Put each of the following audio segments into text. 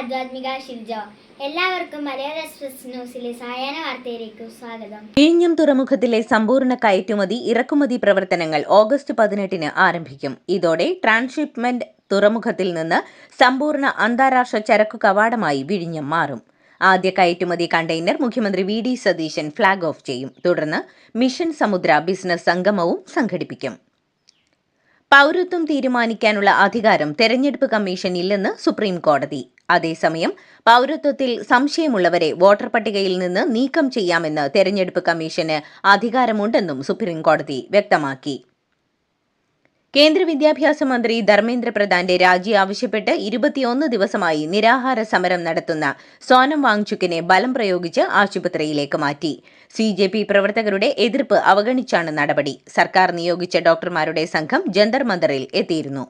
ആധ്യാത്മിക ഷിൽജ. എല്ലാവർക്കും മലയാള എക്സ്പ്രസ് ന്യൂസിലെ സായാഹ്ന വാർത്തയിലേക്ക് സ്വാഗതം. വിഴിഞ്ഞം തുറമുഖത്തിലെ സമ്പൂർണ്ണ കയറ്റുമതി ഇറക്കുമതി പ്രവർത്തനങ്ങൾ ഓഗസ്റ്റ് 18-ന് ആരംഭിക്കും. ഇതോടെ ട്രാൻസ്ഷിപ്മെന്റ് തുറമുഖത്തിൽ നിന്ന് സമ്പൂർണ്ണ അന്താരാഷ്ട്ര ചരക്കു കവാടമായി വിഴിഞ്ഞം മാറും. ആദ്യ കയറ്റുമതി കണ്ടെയ്നർ മുഖ്യമന്ത്രി വി ഡി സതീശൻ ഫ്ളാഗ് ഓഫ് ചെയ്യും. തുടർന്ന് മിഷൻ സമുദ്ര ബിസിനസ് സംഗമവും സംഘടിപ്പിക്കും. പൗരത്വം തീരുമാനിക്കാനുള്ള അധികാരം തെരഞ്ഞെടുപ്പ് കമ്മീഷൻ ഇല്ലെന്ന് സുപ്രീം കോടതി. അതേസമയം പൗരത്വത്തിൽ സംശയമുള്ളവരെ വോട്ടർ പട്ടികയിൽ നിന്ന് നീക്കം ചെയ്യാമെന്ന് തെരഞ്ഞെടുപ്പ് കമ്മീഷന് അധികാരമുണ്ടെന്നും സുപ്രീം കോടതി വ്യക്തമാക്കി. കേന്ദ്ര വിദ്യാഭ്യാസ മന്ത്രി ധർമ്മേന്ദ്ര പ്രധാന്റെ രാജി ആവശ്യപ്പെട്ട് 21 ദിവസമായി നിരാഹാര സമരം നടത്തുന്ന സോനം വാങ്ചുക്കിനെ ബലം പ്രയോഗിച്ച് ആശുപത്രിയിലേക്ക് മാറ്റി. CJP പ്രവർത്തകരുടെ എതിർപ്പ് അവഗണിച്ചാണ് നടപടി. സർക്കാർ നിയോഗിച്ച ഡോക്ടർമാരുടെ സംഘം ജന്തർ മന്ദറിൽ എത്തിയിരുന്നു.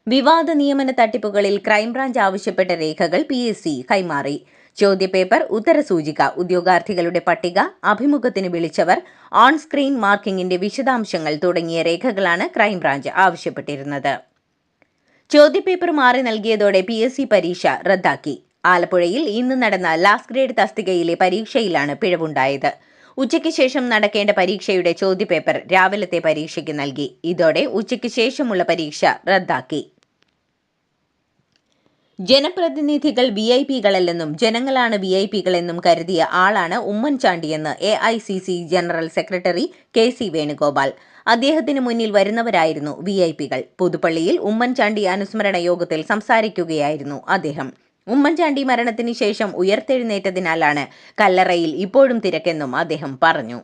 വിവാദ നിയമന തട്ടിപ്പുകളിൽ ക്രൈംബ്രാഞ്ച് ആവശ്യപ്പെട്ട രേഖകൾ PSC കൈമാറി. ചോദ്യപേപ്പർ, ഉത്തരസൂചിക, ഉദ്യോഗാർത്ഥികളുടെ പട്ടിക, അഭിമുഖത്തിന് വിളിച്ചവർ, ഓൺ സ്ക്രീൻ മാർക്കിംഗിന്റെ വിശദാംശങ്ങൾ തുടങ്ങിയ രേഖകളാണ് ക്രൈംബ്രാഞ്ച് ആവശ്യപ്പെട്ടിരുന്നത്. ചോദ്യപേപ്പർ മാറി നൽകിയതോടെ PSC പരീക്ഷ റദ്ദാക്കി. ആലപ്പുഴയിൽ ഇന്ന് നടന്ന ലാസ്റ്റ് ഗ്രേഡ് തസ്തികയിലെ പരീക്ഷയിലാണ് പിഴവുണ്ടായത്. ഉച്ചയ്ക്ക് ശേഷം നടക്കേണ്ട പരീക്ഷയുടെ ചോദ്യപേപ്പർ രാവിലത്തെ പരീക്ഷയ്ക്ക് നൽകി. ഇതോടെ ഉച്ചയ്ക്ക് ശേഷമുള്ള പരീക്ഷ റദ്ദാക്കി. ജനപ്രതിനിധികൾ VIP-കളല്ലെന്നും ജനങ്ങളാണ് VIP-കളെന്നും കരുതിയ ആളാണ് ഉമ്മൻചാണ്ടിയെന്ന് AICC general secretary KC Venugopal. അദ്ദേഹത്തിന് മുന്നിൽ വരുന്നവരായിരുന്നു VIP-കൾ. പുതുപ്പള്ളിയിൽ ഉമ്മൻചാണ്ടി അനുസ്മരണ യോഗത്തിൽ സംസാരിക്കുകയായിരുന്നു അദ്ദേഹം. ഉമ്മൻചാണ്ടി മരണത്തിന് ശേഷം ഉയർത്തെഴുന്നേറ്റതിനാലാണ് കല്ലറയിൽ ഇപ്പോഴും തിരക്കെന്നും അദ്ദേഹം പറഞ്ഞു.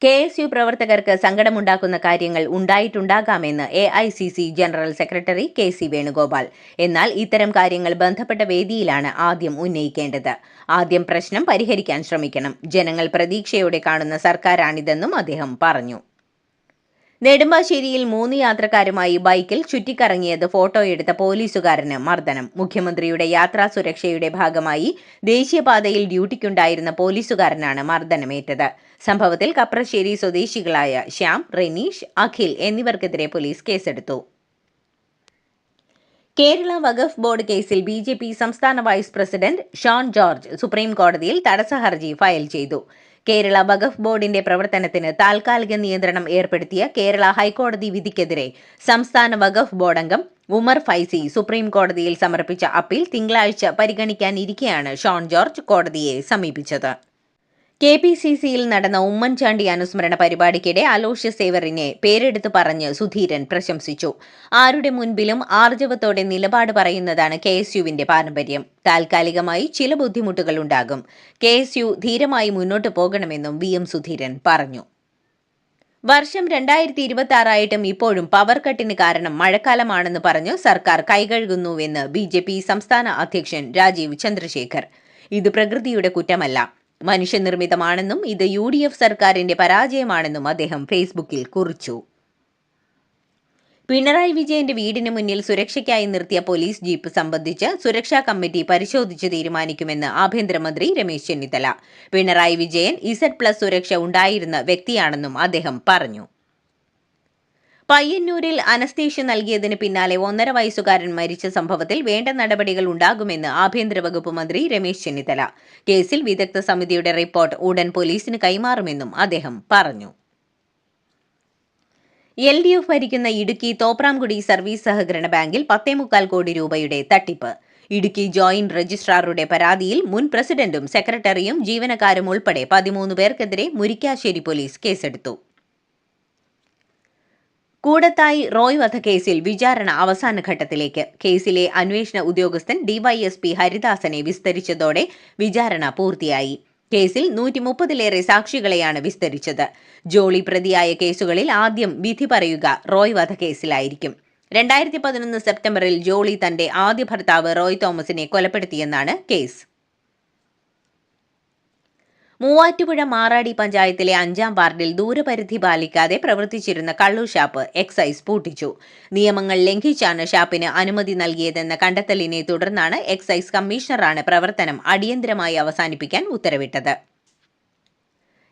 KSU പ്രവർത്തകർക്ക് സങ്കടമുണ്ടാക്കുന്ന കാര്യങ്ങൾ ഉണ്ടായിട്ടുണ്ടാകാമെന്ന് AICC general secretary KC Venugopal. എന്നാൽ ഇത്തരം കാര്യങ്ങൾ ബന്ധപ്പെട്ട വേദിയിലാണ് ആദ്യം ഉന്നയിക്കേണ്ടത്. ആദ്യം പ്രശ്നം പരിഹരിക്കാൻ ശ്രമിക്കണം. ജനങ്ങൾ പ്രതീക്ഷയോടെ കാണുന്ന സർക്കാരാണിതെന്നും അദ്ദേഹം പറഞ്ഞു. നെടുമ്പാശ്ശേരിയിൽ 3 യാത്രക്കാരുമായി ബൈക്കിൽ ചുറ്റിക്കറങ്ങിയത് ഫോട്ടോയെടുത്ത പോലീസുകാരന് മർദ്ദനം. മുഖ്യമന്ത്രിയുടെ യാത്രാ സുരക്ഷയുടെ ഭാഗമായി ദേശീയപാതയിൽ ഡ്യൂട്ടിക്കുണ്ടായിരുന്ന പോലീസുകാരനാണ് മർദ്ദനമേറ്റത്. സംഭവത്തിൽ കപ്രശ്ശേരി സ്വദേശികളായ ശ്യാം, റെനീഷ്, അഖിൽ എന്നിവർക്കെതിരെ പോലീസ് കേസെടുത്തു. കേരള വഖഫ് ബോർഡ് കേസിൽ BJP സംസ്ഥാന vice president Shone George supreme കോടതിയിൽ തടസ്സ ഹർജി ഫയൽ ചെയ്തു. കേരള വഖഫ് ബോർഡിന്റെ പ്രവർത്തനത്തിന് താൽക്കാലിക നിയന്ത്രണം ഏർപ്പെടുത്തിയ കേരള ഹൈക്കോടതി വിധിക്കെതിരെ സംസ്ഥാന വഖഫ് ബോർഡ് അംഗം ഉമർ ഫൈസി സുപ്രീം കോടതിയിൽ സമർപ്പിച്ച അപ്പീൽ തിങ്കളാഴ്ച പരിഗണിക്കാനിരിക്കെയാണ് ഷോൺ ജോർജ് കോടതിയെ സമീപിച്ചത്. KPCCയിൽ നടന്ന ഉമ്മൻചാണ്ടി അനുസ്മരണ പരിപാടിക്കിടെ അലോഷ്യസ് സേവറിനെ പേരെടുത്ത് പറഞ്ഞ് സുധീരൻ പ്രശംസിച്ചു. ആരുടെ മുൻപിലും ആർജവത്തോടെ നിലപാട് പറയുന്നതാണ് KSUവിന്റെ പാരമ്പര്യം. താൽക്കാലികമായി ചില ബുദ്ധിമുട്ടുകൾ ഉണ്ടാകും. KSU ധീരമായി മുന്നോട്ട് പോകണമെന്നും VM സുധീരൻ പറഞ്ഞു. വർഷം 2026 ഇപ്പോഴും പവർ കട്ടിന് കാരണം മഴക്കാലമാണെന്ന് പറഞ്ഞ് സർക്കാർ കൈകഴുകുന്നുവെന്ന് BJP സംസ്ഥാന അധ്യക്ഷൻ രാജീവ് ചന്ദ്രശേഖർ. ഇത് പ്രകൃതിയുടെ കുറ്റമല്ല, മനുഷ്യനിർമ്മിതമാണെന്നും ഇത് UDF സർക്കാരിന്റെ പരാജയമാണെന്നും അദ്ദേഹം ഫേസ്ബുക്കിൽ കുറിച്ചു. പിണറായി വിജയന്റെ വീടിന് മുന്നിൽ സുരക്ഷയ്ക്കായി നിർത്തിയ പോലീസ് ജീപ്പ് സംബന്ധിച്ച് സുരക്ഷാ കമ്മിറ്റി പരിശോധിച്ച് തീരുമാനിക്കുമെന്ന് ആഭ്യന്തരമന്ത്രി രമേശ് ചെന്നിത്തല. പിണറായി വിജയൻ Z+ സുരക്ഷ ഉണ്ടായിരുന്ന വ്യക്തിയാണെന്നും അദ്ദേഹം പറഞ്ഞു. പയ്യന്നൂരിൽ അനസ്തേഷ്യ നൽകിയതിന് പിന്നാലെ 1.5 വയസ്സുകാരൻ മരിച്ച സംഭവത്തിൽ വേണ്ട നടപടികൾ ഉണ്ടാകുമെന്ന് ആഭ്യന്തര വകുപ്പ് മന്ത്രി രമേശ് ചെന്നിത്തല. കേസിൽ വിദഗ്ധ സമിതിയുടെ റിപ്പോർട്ട് ഉടൻ പോലീസിന് കൈമാറുമെന്നും അദ്ദേഹം പറഞ്ഞു. LDF ഭരിക്കുന്ന ഇടുക്കി തോപ്രാംകുടി സർവീസ് സഹകരണ ബാങ്കിൽ 10.25 കോടി രൂപയുടെ തട്ടിപ്പ്. ഇടുക്കി ജോയിന്റ് രജിസ്ട്രാറുടെ പരാതിയിൽ മുൻ പ്രസിഡന്റും സെക്രട്ടറിയും ജീവനക്കാരും ഉൾപ്പെടെ 13 പേർക്കെതിരെ മുരിക്കാശ്ശേരി പോലീസ് കേസെടുത്തു. കൂടത്തായി റോയ് വധക്കേസിൽ വിചാരണ അവസാന ഘട്ടത്തിലേക്ക്. കേസിലെ അന്വേഷണ ഉദ്യോഗസ്ഥൻ DYSP ഹരിദാസനെ വിസ്തരിച്ചതോടെ വിചാരണ പൂർത്തിയായി. കേസിൽ 130-ലേറെ സാക്ഷികളെയാണ് വിസ്തരിച്ചത്. ജോളി പ്രതിയായ കേസുകളിൽ ആദ്യം വിധി പറയുക റോയ് വധക്കേസിലായിരിക്കും. 2011 സെപ്റ്റംബറിൽ ജോളി തന്റെ ആദ്യ ഭർത്താവ് റോയ് തോമസിനെ കൊലപ്പെടുത്തിയെന്നാണ് കേസ്. മൂവാറ്റുപുഴ മാറാടി പഞ്ചായത്തിലെ 5-ാം വാർഡിൽ ദൂരപരിധി പാലിക്കാതെ പ്രവർത്തിച്ചിരുന്ന കള്ളുഷാപ്പ് എക്സൈസ് പൂട്ടിച്ചു. നിയമങ്ങൾ ലംഘിച്ചാണ് ഷാപ്പിന് അനുമതി നൽകിയതെന്ന കണ്ടെത്തലിനെ തുടർന്നാണ് എക്സൈസ് കമ്മീഷണറാണ് പ്രവർത്തനം അടിയന്തരമായി അവസാനിപ്പിക്കാൻ ഉത്തരവിട്ടത്.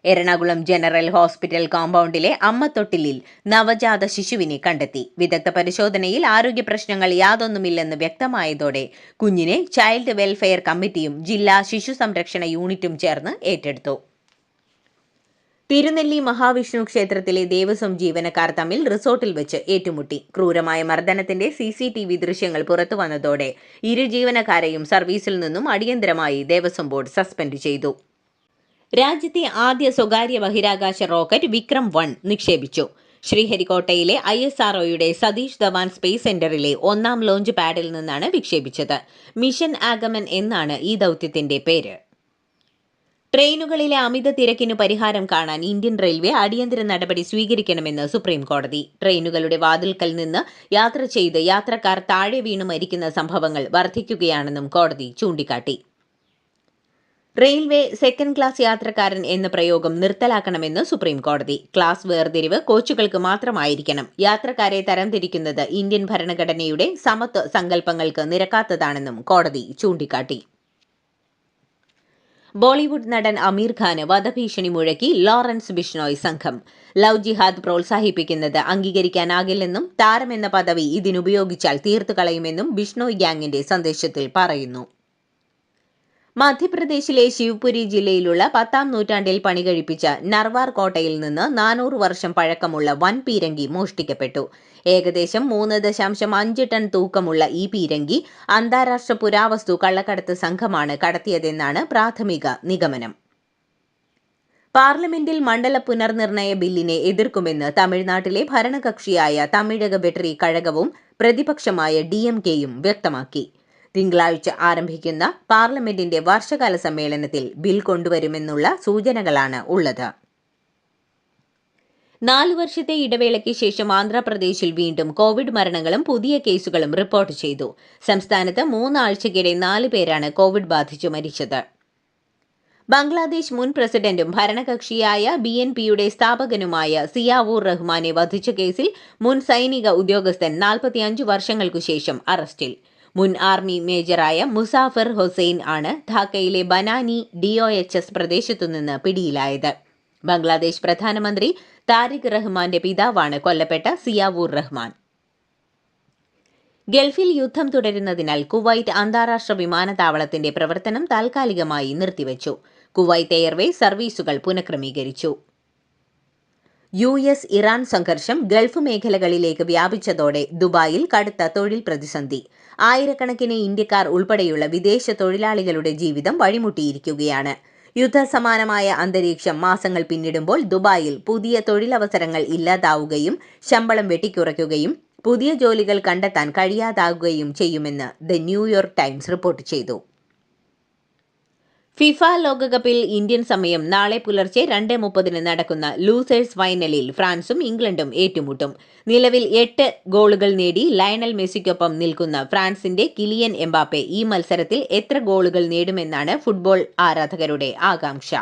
എറണാകുളം ജനറൽ ഹോസ്പിറ്റൽ കോമ്പൗണ്ടിലെ അമ്മത്തൊട്ടിലിൽ നവജാത ശിശുവിനെ കണ്ടെത്തി. വിദഗ്ധ പരിശോധനയിൽ ആരോഗ്യ പ്രശ്നങ്ങൾ യാതൊന്നുമില്ലെന്ന് വ്യക്തമായതോടെ കുഞ്ഞിനെ ചൈൽഡ് വെൽഫെയർ കമ്മിറ്റിയും ജില്ലാ ശിശു സംരക്ഷണ യൂണിറ്റും ചേർന്ന് ഏറ്റെടുത്തു. തിരുനെല്ലി മഹാവിഷ്ണു ക്ഷേത്രത്തിലെ ദേവസ്വം ജീവനക്കാർ തമ്മിൽ റിസോർട്ടിൽ വെച്ച് ഏറ്റുമുട്ടി. ക്രൂരമായ മർദ്ദനത്തിന്റെ CCTV ദൃശ്യങ്ങൾ പുറത്തു വന്നതോടെ ഇരു ജീവനക്കാരെയും സർവീസിൽ നിന്നും അടിയന്തരമായി ദേവസ്വം ബോർഡ് സസ്പെൻഡ് ചെയ്തു. രാജ്യത്തെ ആദ്യ സ്വകാര്യ ബഹിരാകാശ റോക്കറ്റ് വിക്രം 1 നിക്ഷേപിച്ചു. ശ്രീഹരിക്കോട്ടയിലെ ISROയുടെ സതീഷ് ധവാൻ സ്പേസ് സെന്ററിലെ 1ാം ലോഞ്ച് പാഡിൽ നിന്നാണ് വിക്ഷേപിച്ചത്. മിഷൻ ആഗമൻ എന്നാണ് ഈ ദൗത്യത്തിന്റെ പേര്. ട്രെയിനുകളിലെ അമിത തിരക്കിന് പരിഹാരം കാണാൻ ഇന്ത്യൻ റെയിൽവേ അടിയന്തര നടപടി സ്വീകരിക്കണമെന്ന് സുപ്രീം കോടതി. ട്രെയിനുകളുടെ വാതിൽക്കൽ നിന്ന് യാത്ര ചെയ്ത് യാത്രക്കാർ താഴെ വീണ് മരിക്കുന്ന സംഭവങ്ങൾ വർദ്ധിക്കുകയാണെന്നും കോടതി ചൂണ്ടിക്കാട്ടി. റെയിൽവേ സെക്കൻഡ് ക്ലാസ് യാത്രക്കാരൻ എന്ന പ്രയോഗം നിർത്തലാക്കണമെന്ന് സുപ്രീം കോടതി. ക്ലാസ് വേർതിരിവ് കോച്ചുകൾക്ക് മാത്രമായിരിക്കണം. യാത്രക്കാരെ തരംതിരിക്കുന്നത് ഇന്ത്യൻ ഭരണഘടനയുടെ സമത്വ സങ്കല്പങ്ങൾക്ക് നിരക്കാത്തതാണെന്നും കോടതി ചൂണ്ടിക്കാട്ടി. ബോളിവുഡ് നടൻ അമീർ ഖാന് വധഭീഷണി മുഴക്കി ലോറൻസ് ബിഷ്ണോയ് സംഘം. ലവ് ജിഹാദ് പ്രോത്സാഹിപ്പിക്കുന്നത് അംഗീകരിക്കാനാകില്ലെന്നും താരമെന്ന പദവി ഇതിനുപയോഗിച്ചാൽ തീർത്തു കളയുമെന്നും ബിഷ്ണോയ് ഗ്യാങ്ങിന്റെ സന്ദേശത്തിൽ പറയുന്നു. മധ്യപ്രദേശിലെ ശിവ്പുരി ജില്ലയിലുള്ള 10ാം നൂറ്റാണ്ടിൽ പണികഴിപ്പിച്ച നർവാർ കോട്ടയിൽ നിന്ന് 400 വർഷം പഴക്കമുള്ള വൻ പീരങ്കി മോഷ്ടിക്കപ്പെട്ടു. ഏകദേശം 3.5 ടൺ തൂക്കമുള്ള ഈ പീരങ്കി അന്താരാഷ്ട്ര പുരാവസ്തു കള്ളക്കടത്ത് സംഘമാണ് കടത്തിയതെന്നാണ് പ്രാഥമിക നിഗമനം. പാർലമെന്റിൽ മണ്ഡല പുനർനിർണയ ബില്ലിനെ എതിർക്കുമെന്ന് തമിഴ്നാട്ടിലെ ഭരണകക്ഷിയായ തമിഴക വെട്രി കഴകവും പ്രതിപക്ഷമായ DMKയും വ്യക്തമാക്കി. തിങ്കളാഴ്ച ആരംഭിക്കുന്ന പാർലമെന്റിന്റെ വർഷകാല സമ്മേളനത്തിൽ ബിൽ കൊണ്ടുവരുമെന്നുള്ള സൂചനകളാണ് ഉള്ളത്. 4 വർഷത്തെ ഇടവേളയ്ക്ക് ശേഷം ആന്ധ്രാപ്രദേശിൽ വീണ്ടും കോവിഡ് മരണങ്ങളും പുതിയ കേസുകളും റിപ്പോർട്ട് ചെയ്തു. സംസ്ഥാനത്ത് 3 ആഴ്ചയ്ക്കിടെ 4 പേരാണ് കോവിഡ് ബാധിച്ചു മരിച്ചത്. ബംഗ്ലാദേശ് മുൻ പ്രസിഡന്റും ഭരണകക്ഷിയായ BNPയുടെ സ്ഥാപകനുമായ സിയാവൂർ റഹ്മാനെ വധിച്ച കേസിൽ മുൻ സൈനിക ഉദ്യോഗസ്ഥൻ 45 വർഷങ്ങൾക്കു ശേഷം അറസ്റ്റിൽ. മുൻ ആർമി മേജറായ മുസാഫിർ ഹുസൈൻ ആണ് ധാക്കയിലെ ബനാനി DOHS പ്രദേശത്തുനിന്ന് പിടിയിലായത്. ബംഗ്ലാദേശ് പ്രധാനമന്ത്രി താരിഖ് റഹ്മാന്റെ പിതാവാണ് കൊല്ലപ്പെട്ട സിയാവൂർ റഹ്മാൻ. ഗൾഫിൽ യുദ്ധം തുടരുന്നതിനാൽ കുവൈറ്റ് അന്താരാഷ്ട്ര വിമാനത്താവളത്തിന്റെ പ്രവർത്തനം താൽക്കാലികമായി നിർത്തിവച്ചു. കുവൈറ്റ് എയർവേസ് സർവീസുകൾ പുനഃക്രമീകരിച്ചു. US ഇറാൻ സംഘർഷം ഗൾഫ് മേഖലകളിലേക്ക് വ്യാപിച്ചതോടെ ദുബായിൽ കടുത്ത തൊഴിൽ പ്രതിസന്ധി. ആയിരക്കണക്കിന് ഇന്ത്യക്കാർ ഉൾപ്പെടെയുള്ള വിദേശ തൊഴിലാളികളുടെ ജീവിതം വഴിമുട്ടിയിരിക്കുകയാണ്. യുദ്ധസമാനമായ അന്തരീക്ഷം മാസങ്ങൾ പിന്നിടുമ്പോൾ ദുബായിൽ പുതിയ തൊഴിലവസരങ്ങൾ ഇല്ലാതാവുകയും ശമ്പളം വെട്ടിക്കുറയ്ക്കുകയും പുതിയ ജോലികൾ കണ്ടെത്താൻ കഴിയാതാവുകയും ചെയ്യുമെന്ന് ദ ന്യൂയോർക്ക് ടൈംസ് റിപ്പോർട്ട് ചെയ്തു. ഫിഫ ലോകകപ്പിൽ ഇന്ത്യൻ സമയം നാളെ പുലർച്ചെ 2:30 നടക്കുന്ന ലൂസേഴ്സ് ഫൈനലിൽ ഫ്രാൻസും ഇംഗ്ലണ്ടും ഏറ്റുമുട്ടും. നിലവിൽ 8 ഗോളുകൾ നേടി ലയണൽ മെസ്സിക്കൊപ്പം നിൽക്കുന്ന ഫ്രാൻസിന്റെ കിലിയൻ എംബാപ്പെ ഈ മത്സരത്തിൽ എത്ര ഗോളുകൾ നേടുമെന്നാണ് ഫുട്ബോൾ ആരാധകരുടെ ആകാംക്ഷ.